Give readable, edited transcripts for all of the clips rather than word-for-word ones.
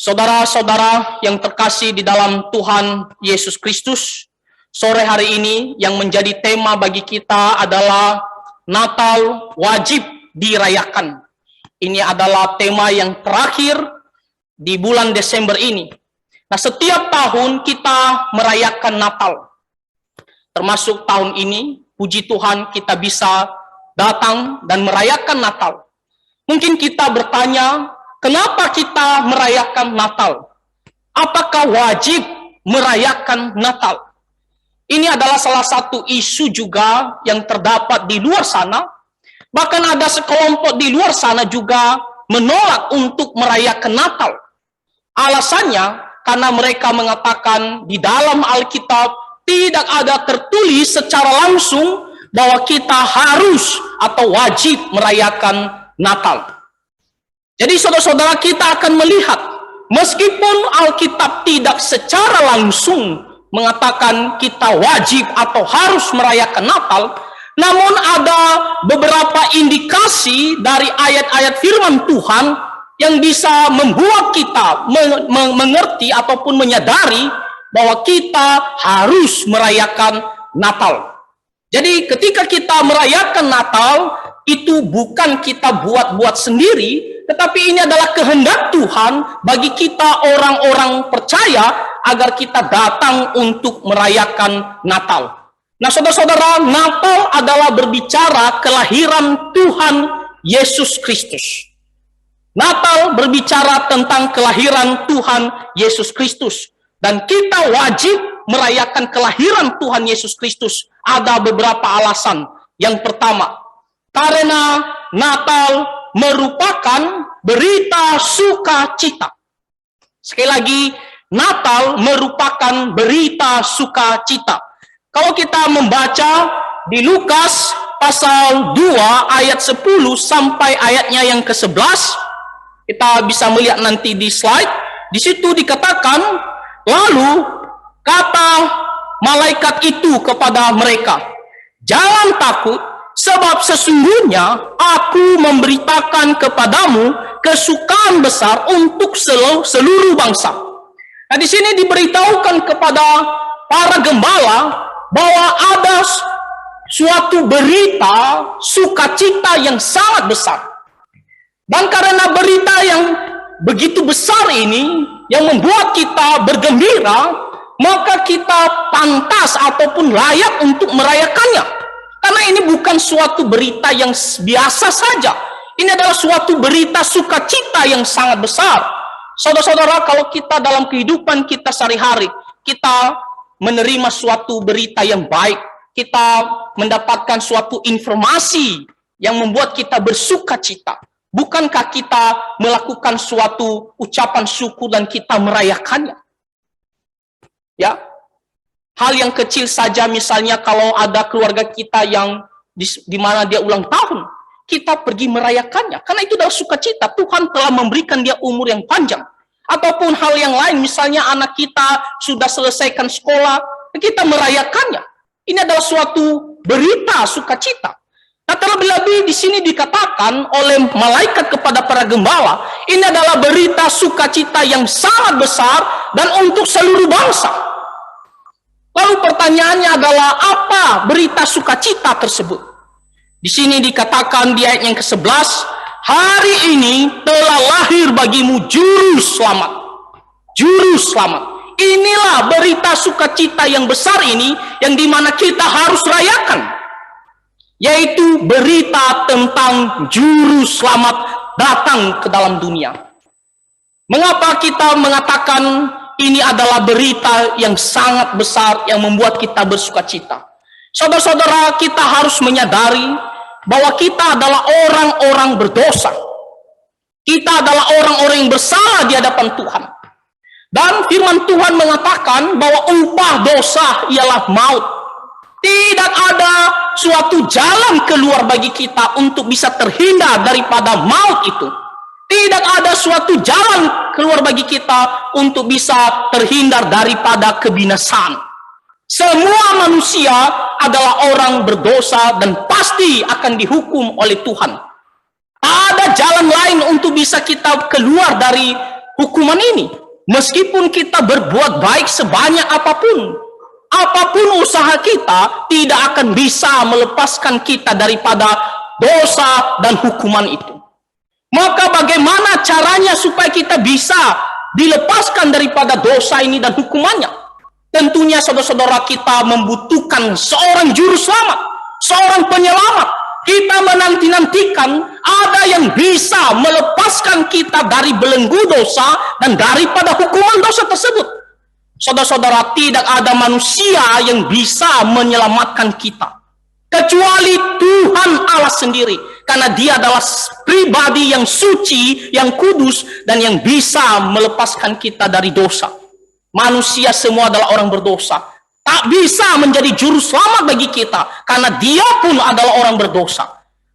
Saudara-saudara yang terkasih di dalam Tuhan Yesus Kristus, sore hari ini yang menjadi tema bagi kita adalah Natal wajib dirayakan. Ini adalah tema yang terakhir di bulan Desember ini. Nah, setiap tahun kita merayakan Natal. Termasuk tahun ini, puji Tuhan kita bisa datang dan merayakan Natal. Mungkin kita bertanya, kenapa kita merayakan Natal? Apakah wajib merayakan Natal? Ini adalah salah satu isu juga yang terdapat di luar sana. Bahkan ada sekelompok di luar sana juga menolak untuk merayakan Natal. Alasannya karena mereka mengatakan di dalam Alkitab tidak ada tertulis secara langsung bahwa kita harus atau wajib merayakan Natal. Jadi saudara-saudara, kita akan melihat meskipun Alkitab tidak secara langsung mengatakan kita wajib atau harus merayakan Natal, namun ada beberapa indikasi dari ayat-ayat firman Tuhan yang bisa membuat kita mengerti ataupun menyadari bahwa kita harus merayakan Natal. Jadi ketika kita merayakan Natal, itu bukan kita buat-buat sendiri, tetapi ini adalah kehendak Tuhan bagi kita orang-orang percaya agar kita datang untuk merayakan Natal. Nah, saudara-saudara, Natal adalah berbicara kelahiran Tuhan Yesus Kristus. Natal berbicara tentang kelahiran Tuhan Yesus Kristus. Dan kita wajib merayakan kelahiran Tuhan Yesus Kristus. Ada beberapa alasan. Yang pertama, karena Natal merupakan berita sukacita. Sekali lagi, Natal merupakan berita sukacita. Kalau kita membaca di Lukas pasal 2 ayat 10 sampai ayatnya yang ke-11, kita bisa melihat nanti di slide. Di situ dikatakan, lalu kata malaikat itu kepada mereka, "Jangan takut, sebab sesungguhnya aku memberitakan kepadamu kesukaan besar untuk seluruh bangsa." Nah, di sini diberitahukan kepada para gembala bahwa ada suatu berita sukacita yang sangat besar. Dan karena berita yang begitu besar ini yang membuat kita bergembira, maka kita pantas ataupun layak untuk merayakannya. Karena ini bukan suatu berita yang biasa saja. Ini adalah suatu berita sukacita yang sangat besar. Saudara-saudara, kalau kita dalam kehidupan kita sehari-hari, kita menerima suatu berita yang baik, kita mendapatkan suatu informasi yang membuat kita bersukacita. Bukankah kita melakukan suatu ucapan syukur dan kita merayakannya? Ya, hal yang kecil saja, misalnya kalau ada keluarga kita yang di mana dia ulang tahun, kita pergi merayakannya. Karena itu adalah sukacita. Tuhan telah memberikan dia umur yang panjang. Ataupun hal yang lain, misalnya anak kita sudah selesaikan sekolah, kita merayakannya. Ini adalah suatu berita sukacita. Nah, terlebih-lebih di sini dikatakan oleh malaikat kepada para gembala, ini adalah berita sukacita yang sangat besar dan untuk seluruh bangsa. Lalu pertanyaannya adalah, apa berita sukacita tersebut? Di sini dikatakan di ayat yang ke-11, hari ini telah lahir bagimu juru selamat. Juru selamat. Inilah berita sukacita yang besar ini yang dimana kita harus rayakan. Yaitu berita tentang juru selamat datang ke dalam dunia. Mengapa kita mengatakan ini adalah berita yang sangat besar yang membuat kita bersukacita? Saudara-saudara, kita harus menyadari bahwa kita adalah orang-orang berdosa. Kita adalah orang-orang yang bersalah di hadapan Tuhan. Dan firman Tuhan mengatakan bahwa upah dosa ialah maut. Tidak ada suatu jalan keluar bagi kita untuk bisa terhindar daripada maut itu. Tidak ada suatu jalan keluar bagi kita untuk bisa terhindar daripada kebinasaan. Semua manusia adalah orang berdosa dan pasti akan dihukum oleh Tuhan. Ada jalan lain untuk bisa kita keluar dari hukuman ini. Meskipun kita berbuat baik sebanyak apapun usaha kita tidak akan bisa melepaskan kita daripada dosa dan hukuman itu. Maka bagaimana caranya supaya kita bisa dilepaskan daripada dosa ini dan hukumannya? Tentunya saudara-saudara, kita membutuhkan seorang juru selamat, seorang penyelamat. Kita menanti-nantikan ada yang bisa melepaskan kita dari belenggu dosa dan daripada hukuman dosa tersebut. Saudara-saudara, tidak ada manusia yang bisa menyelamatkan kita kecuali Tuhan Allah sendiri, karena Dia adalah pribadi yang suci, yang kudus, dan yang bisa melepaskan kita dari dosa. Manusia semua adalah orang berdosa, tak bisa menjadi juru selamat bagi kita karena dia pun adalah orang berdosa.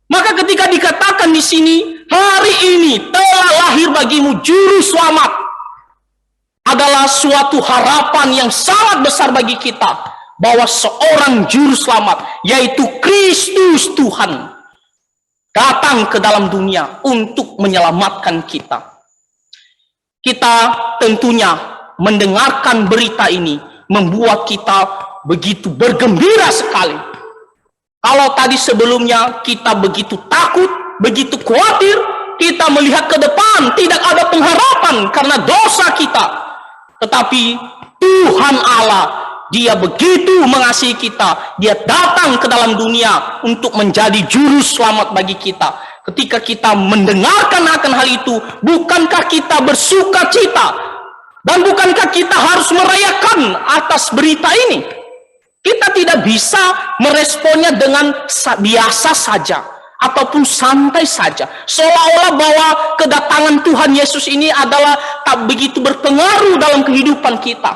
Maka ketika dikatakan di sini, hari ini telah lahir bagimu juru selamat, adalah suatu harapan yang sangat besar bagi kita, bahwa seorang juru selamat, yaitu Kristus Tuhan, datang ke dalam dunia untuk menyelamatkan kita. Kita tentunya mendengarkan berita ini membuat kita begitu bergembira sekali. Kalau tadi sebelumnya kita begitu takut, begitu khawatir, kita melihat ke depan tidak ada pengharapan karena dosa kita. Tetapi Tuhan Allah, Dia begitu mengasihi kita, Dia datang ke dalam dunia untuk menjadi juru selamat bagi kita. Ketika kita mendengarkan akan hal itu, bukankah kita bersuka cita? Dan bukankah kita harus merayakan atas berita ini? Kita tidak bisa meresponnya dengan biasa saja ataupun santai saja, seolah-olah bahwa kedatangan Tuhan Yesus ini adalah tak begitu berpengaruh dalam kehidupan kita.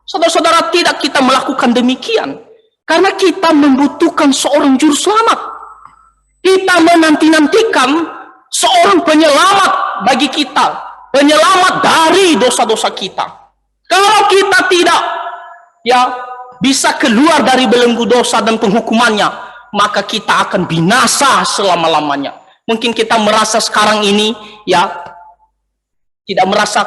Saudara-saudara, tidak kita melakukan demikian karena kita membutuhkan seorang juru selamat. Kita menanti-nantikan seorang penyelamat bagi kita, penyelamat dari dosa-dosa kita. Kalau kita tidak bisa keluar dari belenggu dosa dan penghukumannya, maka kita akan binasa selama-lamanya. Mungkin kita merasa sekarang ini tidak merasa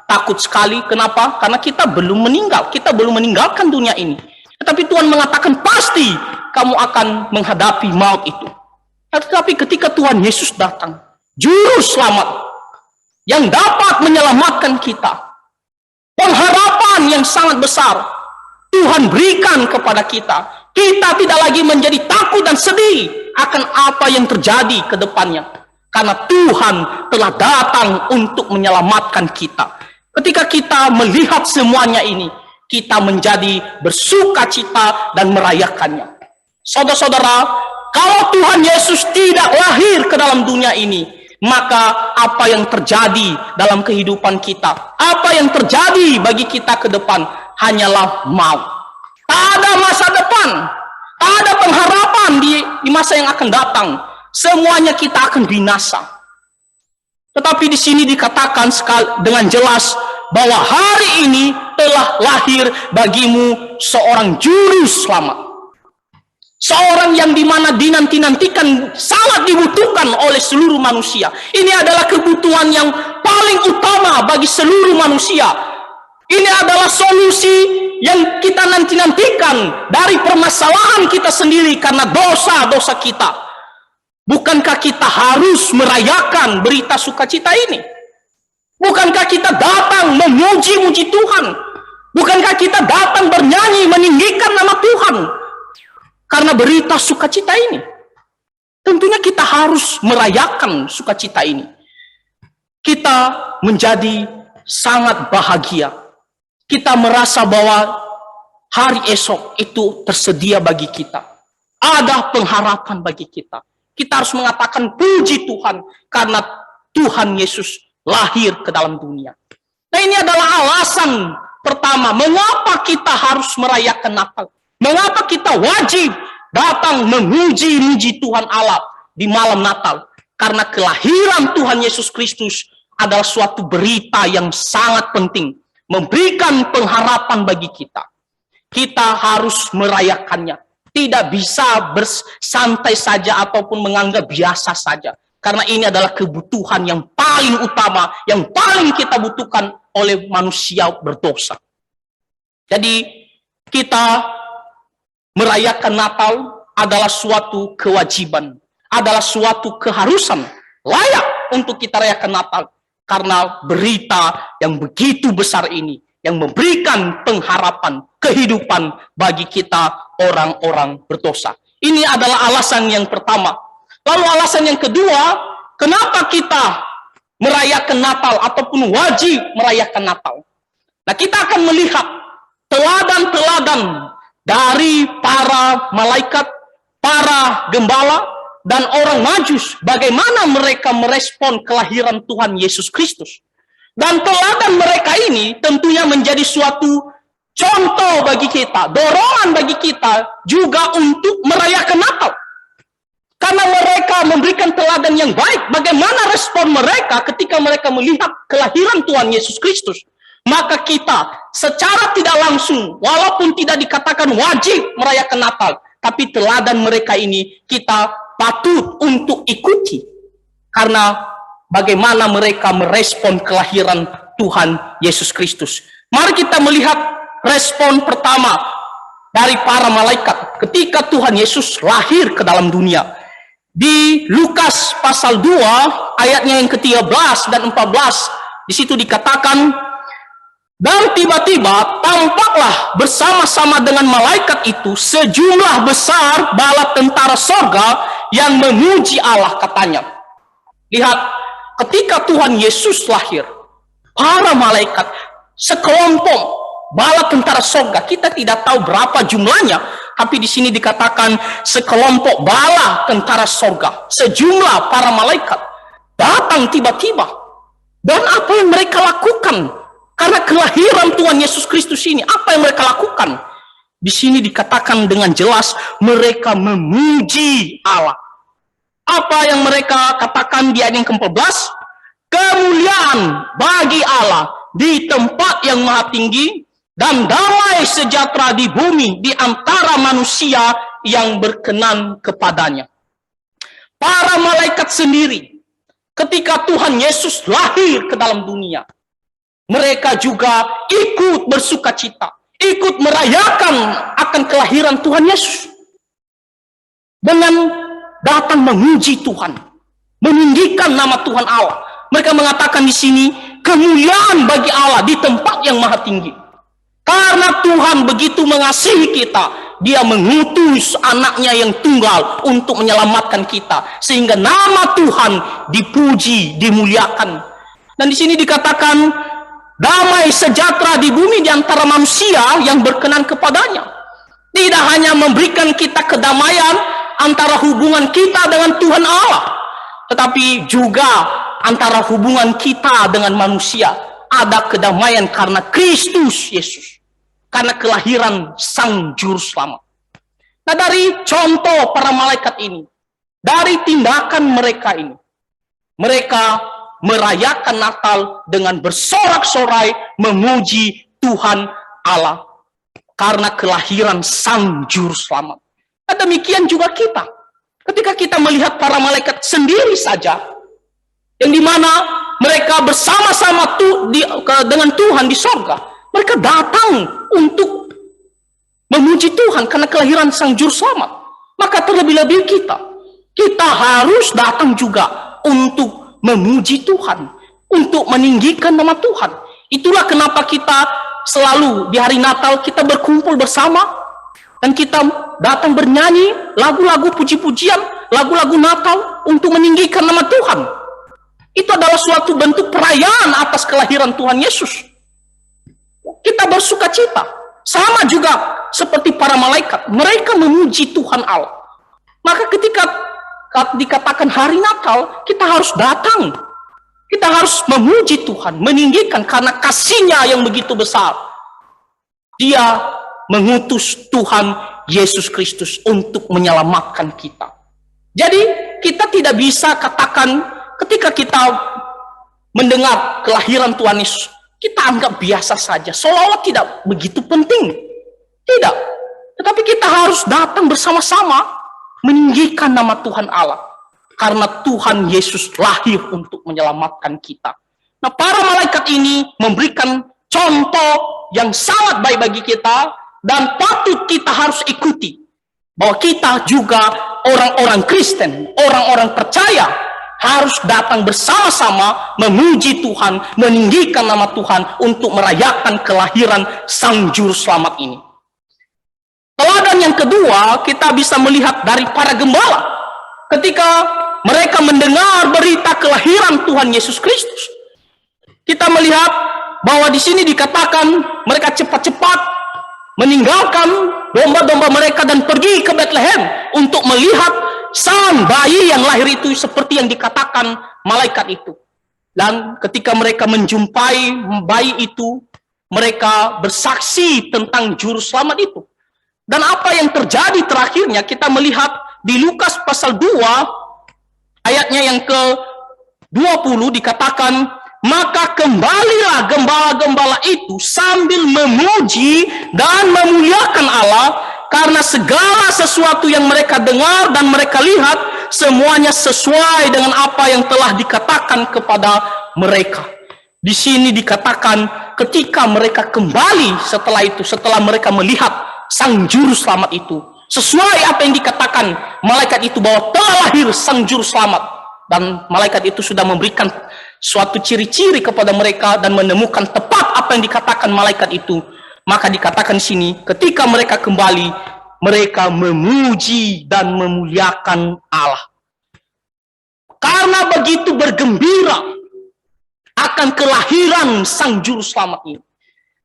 takut sekali. Kenapa? Karena kita belum meninggal, kita belum meninggalkan dunia ini. Tetapi Tuhan mengatakan pasti kamu akan menghadapi maut itu. Tetapi ketika Tuhan Yesus datang, juru selamat yang dapat menyelamatkan kita, pengharapan yang sangat besar Tuhan berikan kepada kita. Kita tidak lagi menjadi takut dan sedih akan apa yang terjadi ke depannya, karena Tuhan telah datang untuk menyelamatkan kita. Ketika kita melihat semuanya ini, kita menjadi bersuka cita dan merayakannya. Saudara-saudara, kalau Tuhan Yesus tidak lahir ke dalam dunia ini, maka apa yang terjadi dalam kehidupan kita, apa yang terjadi bagi kita ke depan, hanyalah maut. Tak ada masa depan, tak ada pengharapan di masa yang akan datang. Semuanya kita akan binasa. Tetapi di sini dikatakan dengan jelas bahwa hari ini telah lahir bagimu seorang juru selamat. Seorang yang dimana dinanti-nantikan, sangat dibutuhkan oleh seluruh manusia. Ini adalah kebutuhan yang paling utama bagi seluruh manusia. Ini adalah solusi yang kita nanti-nantikan dari permasalahan kita sendiri karena dosa-dosa kita. Bukankah kita harus merayakan berita sukacita ini? Bukankah kita datang memuji-muji Tuhan? Bukankah kita datang bernyanyi meninggikan nama Tuhan karena berita sukacita ini? Tentunya kita harus merayakan sukacita ini. Kita menjadi sangat bahagia. Kita merasa bahwa hari esok itu tersedia bagi kita. Ada pengharapan bagi kita. Kita harus mengatakan puji Tuhan karena Tuhan Yesus lahir ke dalam dunia. Nah, ini adalah alasan pertama mengapa kita harus merayakan Natal. Mengapa kita wajib datang memuji-muji Tuhan Allah di malam Natal? Karena kelahiran Tuhan Yesus Kristus adalah suatu berita yang sangat penting, memberikan pengharapan bagi kita. Kita harus merayakannya. Tidak bisa bersantai saja ataupun menganggap biasa saja. Karena ini adalah kebutuhan yang paling utama, yang paling kita butuhkan oleh manusia berdosa. Jadi kita merayakan Natal adalah suatu kewajiban, adalah suatu keharusan, layak untuk kita rayakan Natal. Karena berita yang begitu besar ini, yang memberikan pengharapan, kehidupan bagi kita orang-orang berdosa. Ini adalah alasan yang pertama. Lalu alasan yang kedua, kenapa kita merayakan Natal ataupun wajib merayakan Natal? Nah, kita akan melihat teladan-teladan dari para malaikat, para gembala, dan orang Majus, bagaimana mereka merespon kelahiran Tuhan Yesus Kristus. Dan teladan mereka ini tentunya menjadi suatu contoh bagi kita, dorongan bagi kita juga untuk merayakan Natal. Karena mereka memberikan teladan yang baik, bagaimana respon mereka ketika mereka melihat kelahiran Tuhan Yesus Kristus. Maka kita secara tidak langsung, walaupun tidak dikatakan wajib merayakan Natal, tapi teladan mereka ini kita patut untuk ikuti. Karena bagaimana mereka merespon kelahiran Tuhan Yesus Kristus. Mari kita melihat respon pertama dari para malaikat ketika Tuhan Yesus lahir ke dalam dunia. Di Lukas pasal 2 ayatnya yang ke-13 dan 14, di situ dikatakan, dan tiba-tiba tampaklah bersama-sama dengan malaikat itu sejumlah besar bala tentara sorga yang memuji Allah, katanya. Lihat, ketika Tuhan Yesus lahir, para malaikat, sekelompok bala tentara sorga, kita tidak tahu berapa jumlahnya, tapi di sini dikatakan sekelompok bala tentara sorga, sejumlah para malaikat, datang tiba-tiba. Dan apa yang mereka lakukan? Karena kelahiran Tuhan Yesus Kristus ini, apa yang mereka lakukan? Di sini dikatakan dengan jelas, mereka memuji Allah. Apa yang mereka katakan di ayat yang ke-14? Kemuliaan bagi Allah di tempat yang maha tinggi, dan damai sejahtera di bumi di antara manusia yang berkenan kepadanya. Para malaikat sendiri, ketika Tuhan Yesus lahir ke dalam dunia, mereka juga ikut bersukacita, ikut merayakan akan kelahiran Tuhan Yesus. Dengan datang memuji Tuhan, meninggikan nama Tuhan Allah. Mereka mengatakan di sini, kemuliaan bagi Allah di tempat yang maha tinggi. Karena Tuhan begitu mengasihi kita, Dia mengutus anaknya yang tunggal untuk menyelamatkan kita. Sehingga nama Tuhan dipuji, dimuliakan. Dan di sini dikatakan, damai sejahtera di bumi di antara manusia yang berkenan kepadanya. Tidak hanya memberikan kita kedamaian antara hubungan kita dengan Tuhan Allah, tetapi juga antara hubungan kita dengan manusia ada kedamaian karena Kristus Yesus, karena kelahiran Sang Juru Selamat. Nah, dari contoh para malaikat ini, dari tindakan mereka ini, mereka merayakan Natal dengan bersorak-sorai memuji Tuhan Allah karena kelahiran Sang Juru Selamat. Nah, demikian juga kita. Ketika kita melihat para malaikat sendiri saja, yang dimana mereka bersama-sama dengan Tuhan di sorga, mereka datang untuk memuji Tuhan karena kelahiran Sang Juru Selamat. Maka terlebih-lebih kita harus datang juga untuk memuji Tuhan, untuk meninggikan nama Tuhan. Itulah kenapa kita selalu di hari Natal kita berkumpul bersama dan kita datang bernyanyi lagu-lagu puji-pujian, lagu-lagu Natal untuk meninggikan nama Tuhan. Itu adalah suatu bentuk perayaan atas kelahiran Tuhan Yesus. Kita bersuka cita. Sama juga seperti para malaikat, mereka memuji Tuhan Allah. Maka ketika dikatakan hari Natal, kita harus datang. Kita harus memuji Tuhan, meninggikan karena kasih-Nya yang begitu besar. Dia mengutus Tuhan Yesus Kristus untuk menyelamatkan kita. Jadi kita tidak bisa katakan ketika kita mendengar kelahiran Tuhan Yesus, kita anggap biasa saja, seolah-olah tidak begitu penting. Tidak. Tetapi kita harus datang bersama-sama meninggikan nama Tuhan Allah. karena Tuhan Yesus lahir untuk menyelamatkan kita. Nah, para malaikat ini memberikan contoh yang sangat baik bagi kita dan patut kita harus ikuti. Bahwa kita juga orang-orang Kristen, orang-orang percaya harus datang bersama-sama memuji Tuhan, meninggikan nama Tuhan untuk merayakan kelahiran Sang Juru Selamat ini. Teladan yang kedua, kita bisa melihat dari para gembala. Ketika mereka mendengar berita kelahiran Tuhan Yesus Kristus, kita melihat bahwa di sini dikatakan mereka cepat-cepat meninggalkan domba-domba mereka dan pergi ke Bethlehem untuk melihat sang bayi yang lahir itu seperti yang dikatakan malaikat itu. Dan ketika mereka menjumpai bayi itu, mereka bersaksi tentang Juru Selamat itu. Dan apa yang terjadi terakhirnya kita melihat di Lukas pasal 2 ayatnya yang ke-20 dikatakan, maka kembalilah gembala-gembala itu sambil memuji dan memuliakan Allah karena segala sesuatu yang mereka dengar dan mereka lihat semuanya sesuai dengan apa yang telah dikatakan kepada mereka. Di sini dikatakan ketika mereka kembali setelah mereka melihat Sang Juru Selamat itu, sesuai apa yang dikatakan malaikat itu bahwa telah lahir Sang Juru Selamat, dan malaikat itu sudah memberikan suatu ciri-ciri kepada mereka dan menemukan tepat apa yang dikatakan malaikat itu. Maka dikatakan di sini ketika mereka kembali, mereka memuji dan memuliakan Allah karena begitu bergembira akan kelahiran Sang Juru Selamat ini,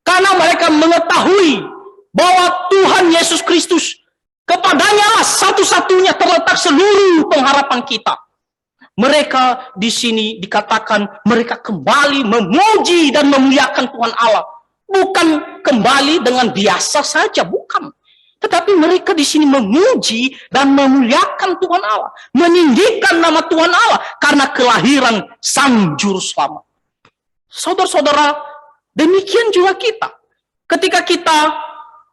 karena mereka mengetahui bahwa Tuhan Yesus Kristus kepadanya lah satu-satunya terletak seluruh pengharapan kita. Mereka di sini dikatakan mereka kembali memuji dan memuliakan Tuhan Allah. Bukan kembali dengan biasa saja, bukan. Tetapi mereka di sini memuji dan memuliakan Tuhan Allah, meninggikan nama Tuhan Allah karena kelahiran Sang Juru Selamat. Saudara-saudara, demikian juga kita. Ketika kita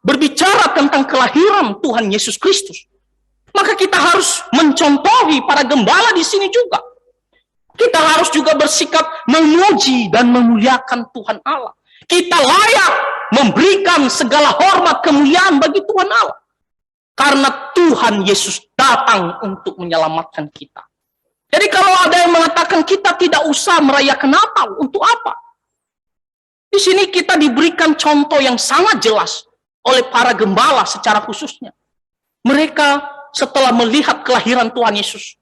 berbicara tentang kelahiran Tuhan Yesus Kristus, maka kita harus mencontohi para gembala di sini juga. Kita harus juga bersikap memuji dan memuliakan Tuhan Allah. Kita layak memberikan segala hormat kemuliaan bagi Tuhan Allah. Karena Tuhan Yesus datang untuk menyelamatkan kita. Jadi kalau ada yang mengatakan kita tidak usah merayakan Natal, untuk apa? Di sini kita diberikan contoh yang sangat jelas oleh para gembala secara khususnya. Mereka setelah melihat kelahiran Tuhan Yesus,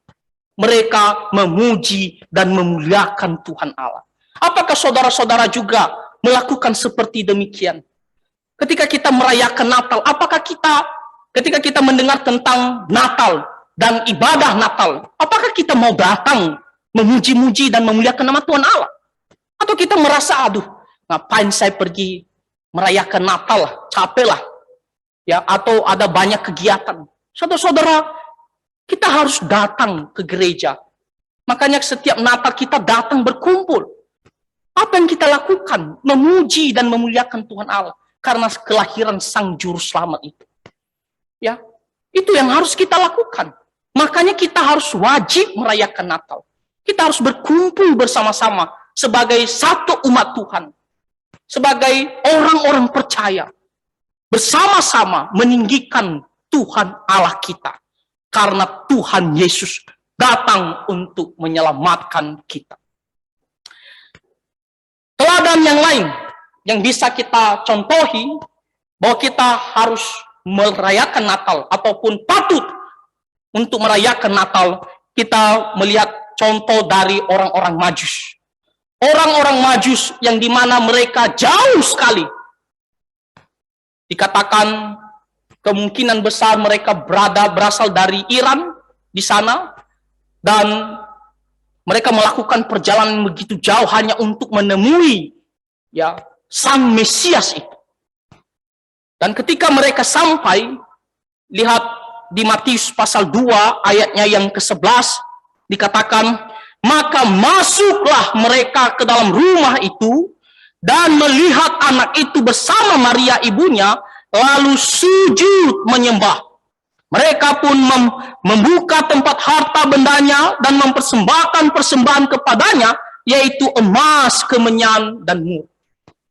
mereka memuji dan memuliakan Tuhan Allah. Apakah saudara-saudara juga melakukan seperti demikian? Ketika kita merayakan Natal, apakah ketika kita mendengar tentang Natal dan ibadah Natal, apakah kita mau datang memuji-muji dan memuliakan nama Tuhan Allah? Atau kita merasa, aduh, ngapain saya pergi merayakan Natal lah, capek lah, ya, atau ada banyak kegiatan. Saudara-saudara, kita harus datang ke gereja. Makanya setiap Natal kita datang berkumpul. Apa yang kita lakukan? Memuji dan memuliakan Tuhan Allah karena kelahiran Sang Juru Selamat itu. Ya, itu yang harus kita lakukan. Makanya kita harus wajib merayakan Natal. Kita harus berkumpul bersama-sama sebagai satu umat Tuhan. Sebagai orang-orang percaya, bersama-sama meninggikan Tuhan Allah kita. Karena Tuhan Yesus datang untuk menyelamatkan kita. Teladan yang lain yang bisa kita contohi, bahwa kita harus merayakan Natal, ataupun patut untuk merayakan Natal, kita melihat contoh dari orang-orang Majus. Orang-orang Majus yang dimana mereka jauh sekali. Dikatakan kemungkinan besar mereka berasal dari Iran di sana. Dan mereka melakukan perjalanan begitu jauh hanya untuk menemui ya Sang Mesias itu. Dan ketika mereka sampai, lihat di Matius pasal 2 ayatnya yang ke-11, dikatakan, maka masuklah mereka ke dalam rumah itu dan melihat anak itu bersama Maria ibunya, lalu sujud menyembah. Mereka pun membuka tempat harta bendanya dan mempersembahkan persembahan kepadanya, yaitu emas, kemenyan, dan mur.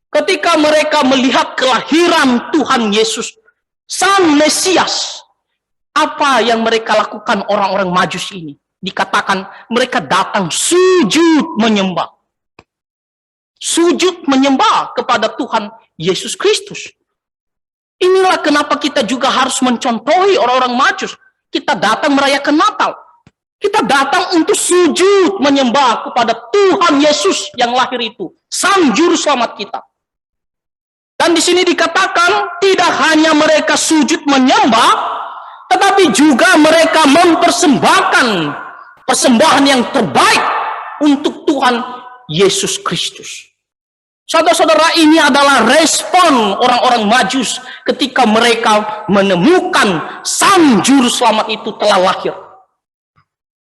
Ketika mereka melihat kelahiran Tuhan Yesus, Sang Mesias, apa yang mereka lakukan orang-orang Majus ini? Dikatakan mereka datang sujud menyembah. Sujud menyembah kepada Tuhan Yesus Kristus. Inilah kenapa kita juga harus mencontohi orang-orang Majus. Kita datang merayakan Natal. Kita datang untuk sujud menyembah kepada Tuhan Yesus yang lahir itu, Sang Juru Selamat kita. Dan di sini dikatakan tidak hanya mereka sujud menyembah, tetapi juga mereka mempersembahkan persembahan yang terbaik untuk Tuhan Yesus Kristus. Saudara-saudara, ini adalah respon orang-orang Majus ketika mereka menemukan Sang Juru Selamat itu telah lahir.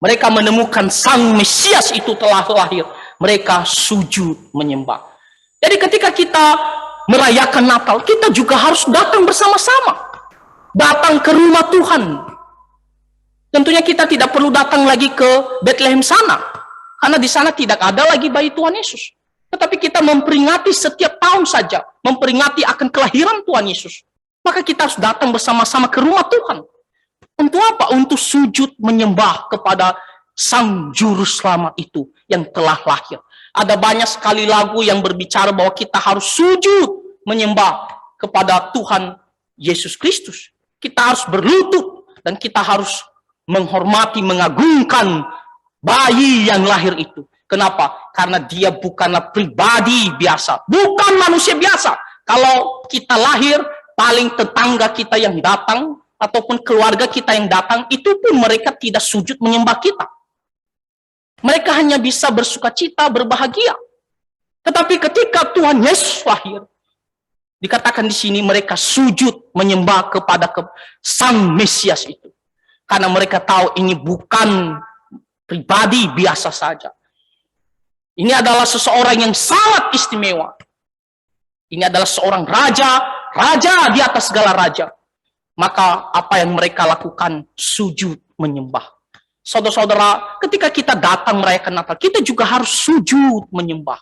Mereka menemukan Sang Mesias itu telah lahir. Mereka sujud menyembah. Jadi ketika kita merayakan Natal, kita juga harus datang bersama-sama. Datang ke rumah Tuhan. Tentunya kita tidak perlu datang lagi ke Bethlehem sana. Karena di sana tidak ada lagi bayi Tuhan Yesus. Tetapi kita memperingati setiap tahun saja. Memperingati akan kelahiran Tuhan Yesus. Maka kita harus datang bersama-sama ke rumah Tuhan. Untuk apa? Untuk sujud menyembah kepada Sang Juru Selamat itu yang telah lahir. Ada banyak sekali lagu yang berbicara bahwa kita harus sujud menyembah kepada Tuhan Yesus Kristus. Kita harus berlutut dan kita harus menghormati, mengagungkan bayi yang lahir itu. Kenapa? Karena dia bukanlah pribadi biasa, bukan manusia biasa. Kalau kita lahir, paling tetangga kita yang datang ataupun keluarga kita yang datang, itu pun mereka tidak sujud menyembah kita. Mereka hanya bisa bersuka cita, berbahagia. Tetapi ketika Tuhan Yesus lahir, dikatakan di sini mereka sujud menyembah kepada Sang Mesias itu. Karena mereka tahu ini bukan pribadi biasa saja. Ini adalah seseorang yang sangat istimewa. Ini adalah seorang raja, raja di atas segala raja. Maka apa yang mereka lakukan? Sujud menyembah. Saudara-saudara, ketika kita datang merayakan Natal, kita juga harus sujud menyembah.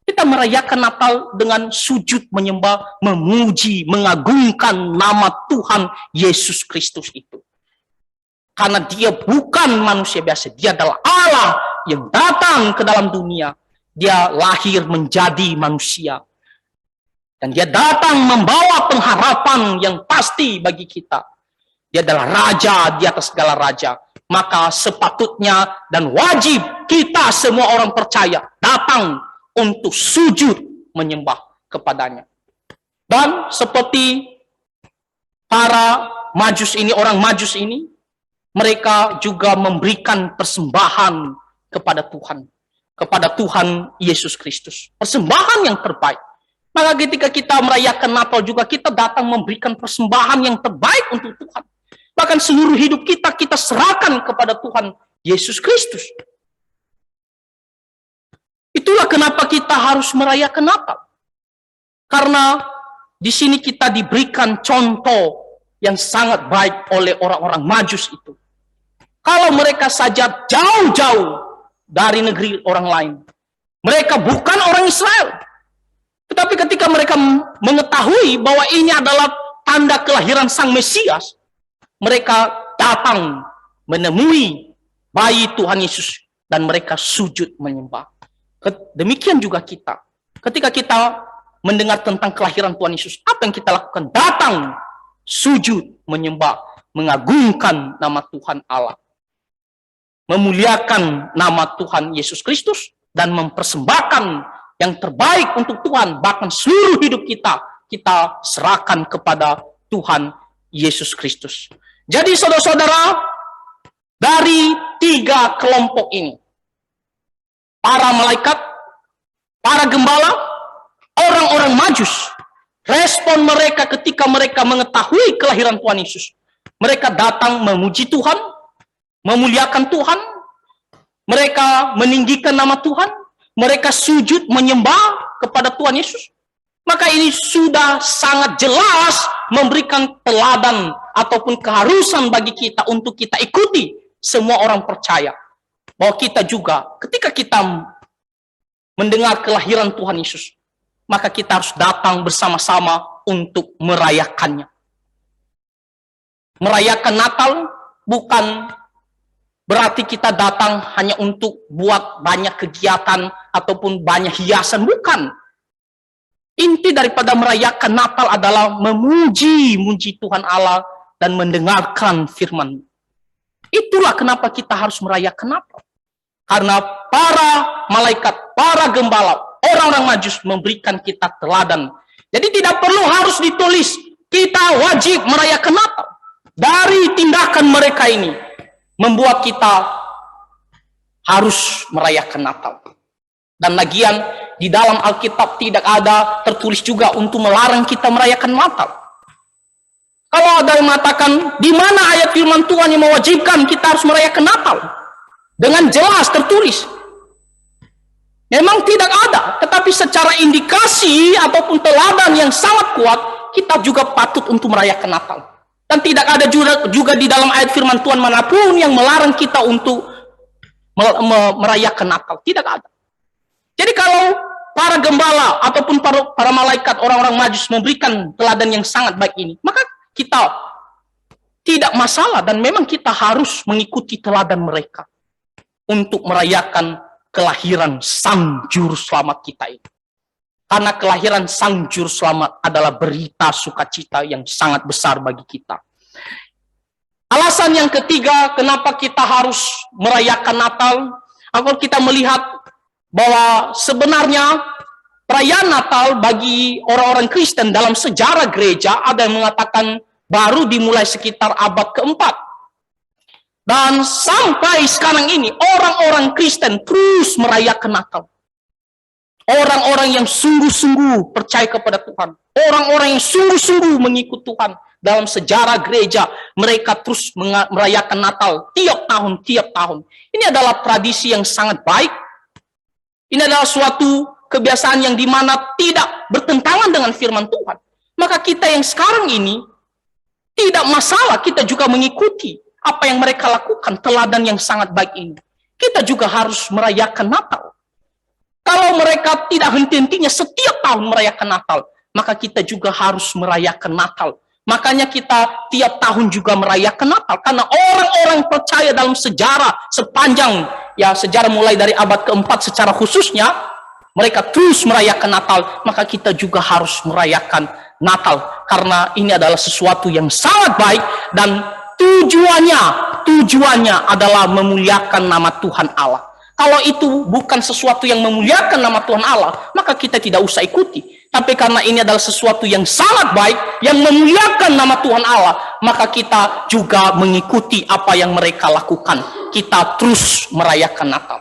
Kita merayakan Natal dengan sujud menyembah, memuji, mengagungkan nama Tuhan Yesus Kristus itu. Karena dia bukan manusia biasa, dia adalah Allah yang datang ke dalam dunia. Dia lahir menjadi manusia. Dan dia datang membawa pengharapan yang pasti bagi kita. Dia adalah raja di atas segala raja. Maka sepatutnya dan wajib kita semua orang percaya datang untuk sujud menyembah kepadanya. Dan seperti para Majus ini, orang Majus ini, mereka juga memberikan persembahan kepada Tuhan Yesus Kristus. Persembahan yang terbaik. Maka ketika kita merayakan Natal juga kita datang memberikan persembahan yang terbaik untuk Tuhan. Bahkan seluruh hidup kita serahkan kepada Tuhan Yesus Kristus. Itulah kenapa kita harus merayakan Natal. Karena di sini kita diberikan contoh yang sangat baik oleh orang-orang Majus itu. Kalau mereka saja jauh-jauh dari negeri orang lain, mereka bukan orang Israel. Tetapi ketika mereka mengetahui bahwa ini adalah tanda kelahiran Sang Mesias, mereka datang menemui bayi Tuhan Yesus dan mereka sujud menyembah. Demikian juga kita. Ketika kita mendengar tentang kelahiran Tuhan Yesus, apa yang kita lakukan? Datang, sujud, menyembah, mengagungkan nama Tuhan Allah. Memuliakan nama Tuhan Yesus Kristus dan mempersembahkan yang terbaik untuk Tuhan. Bahkan seluruh hidup kita serahkan kepada Tuhan Yesus Kristus. Jadi saudara-saudara, dari 3 kelompok ini, para malaikat, para gembala, orang-orang Majus, respon mereka ketika mereka mengetahui kelahiran Tuhan Yesus, mereka datang memuji Tuhan, memuliakan Tuhan, mereka meninggikan nama Tuhan, mereka sujud menyembah kepada Tuhan Yesus. Maka ini sudah sangat jelas memberikan teladan ataupun keharusan bagi kita untuk kita ikuti semua orang percaya. Bahwa kita juga ketika kita mendengar kelahiran Tuhan Yesus, maka kita harus datang bersama-sama untuk merayakannya. Merayakan Natal bukan berarti kita datang hanya untuk buat banyak kegiatan ataupun banyak hiasan, bukan. Inti daripada merayakan Natal adalah memuji Tuhan Allah dan mendengarkan firman. Itulah kenapa kita harus merayakan Natal. Karena para malaikat, para gembala, orang-orang Majus memberikan kita teladan. Jadi tidak perlu harus ditulis, kita wajib merayakan Natal. Dari tindakan mereka ini, membuat kita harus merayakan Natal. Dan lagian, di dalam Alkitab tidak ada tertulis juga untuk melarang kita merayakan Natal. Kalau ada yang mengatakan, di mana ayat firman Tuhan yang mewajibkan kita harus merayakan Natal? Dengan jelas tertulis. Memang tidak ada, tetapi secara indikasi ataupun teladan yang sangat kuat, kita juga patut untuk merayakan Natal. Dan tidak ada juga di dalam ayat firman Tuhan manapun yang melarang kita untuk merayakan Natal. Tidak ada. Jadi kalau para gembala ataupun para malaikat, orang-orang Majus memberikan teladan yang sangat baik ini, maka kita tidak masalah dan memang kita harus mengikuti teladan mereka untuk merayakan kelahiran Sang Juru Selamat kita ini. Karena kelahiran Sang Juru Selamat adalah berita sukacita yang sangat besar bagi kita. Alasan yang ketiga, kenapa kita harus merayakan Natal, kalau kita melihat bahwa sebenarnya perayaan Natal bagi orang-orang Kristen dalam sejarah gereja ada yang mengatakan baru dimulai sekitar abad keempat. Dan sampai sekarang ini, orang-orang Kristen terus merayakan Natal. Orang-orang yang sungguh-sungguh percaya kepada Tuhan. Orang-orang yang sungguh-sungguh mengikut Tuhan. Dalam sejarah gereja, mereka terus merayakan Natal tiap tahun. Ini adalah tradisi yang sangat baik. Ini adalah suatu kebiasaan yang dimana tidak bertentangan dengan firman Tuhan. Maka kita yang sekarang ini, tidak masalah kita juga mengikuti apa yang mereka lakukan, teladan yang sangat baik ini. Kita juga harus merayakan Natal. Kalau mereka tidak henti-hentinya setiap tahun merayakan Natal, maka kita juga harus merayakan Natal. Makanya kita tiap tahun juga merayakan Natal. Karena orang-orang percaya dalam sejarah sepanjang, sejarah mulai dari abad keempat secara khususnya, mereka terus merayakan Natal. Maka kita juga harus merayakan Natal. Karena ini adalah sesuatu yang sangat baik dan tujuannya adalah memuliakan nama Tuhan Allah. Kalau itu bukan sesuatu yang memuliakan nama Tuhan Allah, maka kita tidak usah ikuti. Tapi karena ini adalah sesuatu yang sangat baik, yang memuliakan nama Tuhan Allah, maka kita juga mengikuti apa yang mereka lakukan. Kita terus merayakan Natal.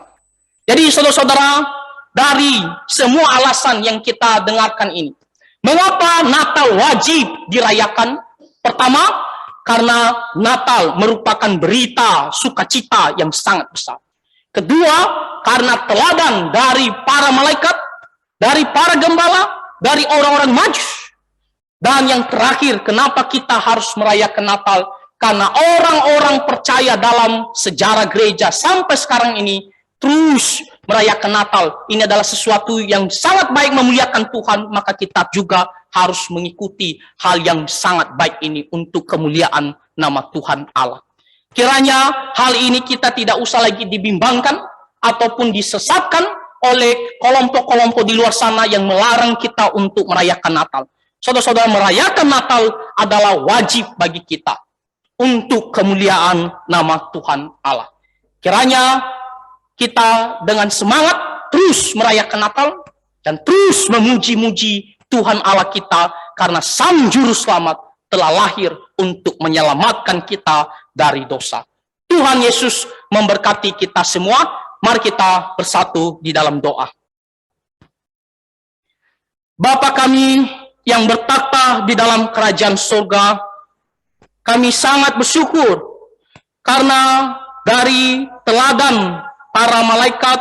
Jadi saudara-saudara, dari semua alasan yang kita dengarkan ini, mengapa Natal wajib dirayakan? Pertama, karena Natal merupakan berita sukacita yang sangat besar. Kedua, karena teladan dari para malaikat, dari para gembala, dari orang-orang Majus. Dan yang terakhir, kenapa kita harus merayakan Natal? Karena orang-orang percaya dalam sejarah gereja sampai sekarang ini terus merayakan Natal. Ini adalah sesuatu yang sangat baik memuliakan Tuhan, maka kita juga harus mengikuti hal yang sangat baik ini untuk kemuliaan nama Tuhan Allah. Kiranya hal ini kita tidak usah lagi dibimbangkan ataupun disesatkan oleh kelompok-kelompok di luar sana yang melarang kita untuk merayakan Natal. Saudara-saudara, merayakan Natal adalah wajib bagi kita untuk kemuliaan nama Tuhan Allah. Kiranya kita dengan semangat terus merayakan Natal dan terus memuji-muji Tuhan Allah kita karena Sang Juru Selamat telah lahir untuk menyelamatkan kita dari dosa. Tuhan Yesus memberkati kita semua. Mari kita bersatu di dalam doa. Bapa kami yang bertata di dalam kerajaan surga, kami sangat bersyukur karena dari teladan para malaikat,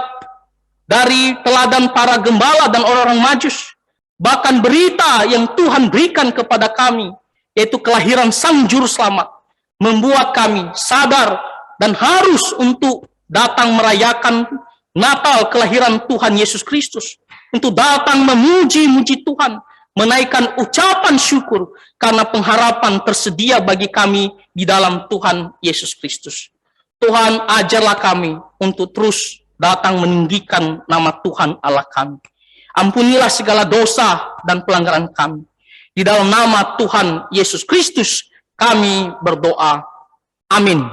dari teladan para gembala dan orang-orang Majus, Bahkan berita yang Tuhan berikan kepada kami, yaitu kelahiran Sang Juru Selamat, membuat kami sadar dan harus untuk datang merayakan Natal kelahiran Tuhan Yesus Kristus. Untuk datang memuji-muji Tuhan, menaikkan ucapan syukur karena pengharapan tersedia bagi kami di dalam Tuhan Yesus Kristus. Tuhan, ajarlah kami untuk terus datang meninggikan nama Tuhan Allah kami. Ampunilah segala dosa dan pelanggaran kami. Di dalam nama Tuhan Yesus Kristus kami berdoa. Amin.